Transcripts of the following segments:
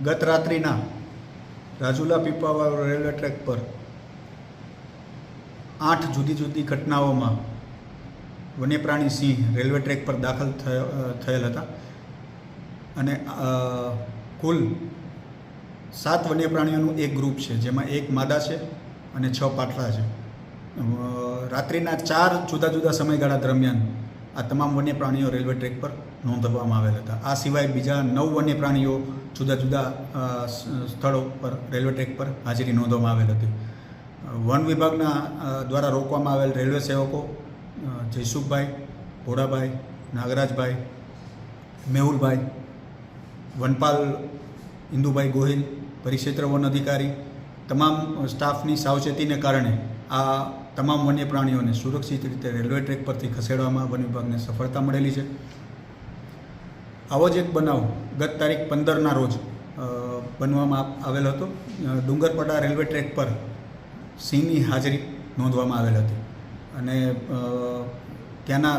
ગત રાત્રિના Rajula Pipavav railway track પર 8 જુદી જુદી ઘટનાઓમાં વન્યપ્રાણી સિંહ રેલવે ટ્રેક પર દાખલ થયેલ હતા અને કુલ 7 વન્યપ્રાણીઓનું એક ગ્રુપ છે, જેમાં એક માદા છે અને 6 પાઠલા છે. રાત્રિના 4 જુદા જુદા સમયગાળા દરમિયાન આ તમામ વન્યપ્રાણીઓ રેલવે ટ્રેક પર નોંધવામાં આવેલ હતા. આ સિવાય બીજા 9 વન્યપ્રાણીઓ જુદા જુદા સ્થળો પર રેલવે ટ્રેક પર હાજરી નોંધવામાં આવેલ હતી. વન વિભાગના દ્વારા રોકવામાં આવેલ રેલવે સેવકો જયસુખભાઈ, ભોળાભાઈ, નાગરાજભાઈ, મેહુલભાઈ, વનપાલ ઇન્દુભાઈ ગોહિલ, પરિક્ષેત્ર વન અધિકારી તમામ સ્ટાફની સાવચેતીને કારણે આ તમામ વન્ય પ્રાણીઓને સુરક્ષિત રીતે રેલવે ટ્રેક પરથી ખસેડવામાં વન વિભાગને સફળતા મળેલી છે. આવો જ એક બનાવ ગત તારીખ 15ના રોજ બનવામાં આવેલ હતો. ડુંગરપડા રેલવે ટ્રેક પર સિંહની હાજરી નોંધવામાં આવેલ હતી અને ત્યાંના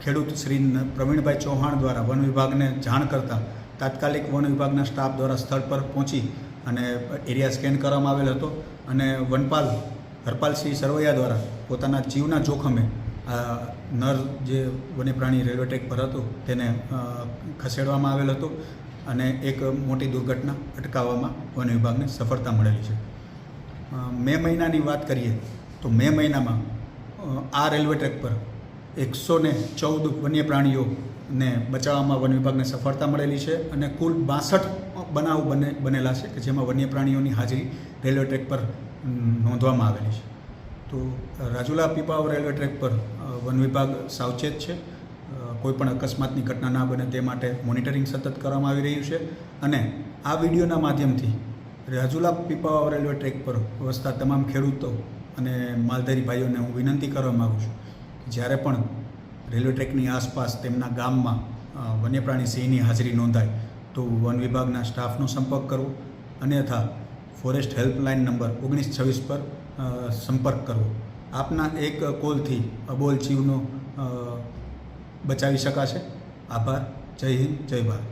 ખેડૂત શ્રી પ્રવીણભાઈ ચૌહાણ દ્વારા વન વિભાગને જાણ કરતાં તાત્કાલિક વન વિભાગના સ્ટાફ દ્વારા સ્થળ પર પહોંચી અને એરિયા સ્કેન કરવામાં આવેલ હતો અને વનપાલ હરપાલસિંહ સરવૈયા દ્વારા પોતાના જીવના જોખમે આ નર જે વન્યપ્રાણી રેલવે ટ્રેક પર હતું તેને ખસેડવામાં આવેલ હતો અને એક મોટી દુર્ઘટના અટકાવવામાં વન વિભાગને સફળતા મળેલી છે. મે મહિનાની વાત કરીએ તો મે મહિનામાં આ રેલવે ટ્રેક પર 114 વન્યપ્રાણીઓને બચાવવામાં વન વિભાગને સફળતા મળેલી છે અને કુલ 62 બનાવ બનેલા છે કે જેમાં વન્યપ્રાણીઓની હાજરી રેલવે ટ્રેક પર નોંધવામાં આવેલી છે. તો રાજુલા પીપાવાવ રેલવે ટ્રેક પર વન વિભાગ સાવચેત છે. કોઈપણ અકસ્માતની ઘટના ના બને તે માટે મોનિટરિંગ સતત કરવામાં આવી રહ્યું છે અને આ વિડીયોના માધ્યમથી રાજુલા પીપાવાવ રેલવે ટ્રેક પર વસતા તમામ ખેડૂતો અને માલધારી ભાઈઓને હું વિનંતી કરવા માગું છું કે જ્યારે પણ રેલવે ટ્રેકની આસપાસ તેમના ગામમાં વન્યપ્રાણી સિંહની હાજરી નોંધાય તો વન વિભાગના સ્ટાફનો સંપર્ક કરવો અન્યથા ફોરેસ્ટ હેલ્પલાઇન નંબર 1926 પર સંપર્ક કરવો. આપના એક કોલથી અબોલ જીવનો બચાવી શકાશે. આભાર. જય હિન્દ, જય ભારત.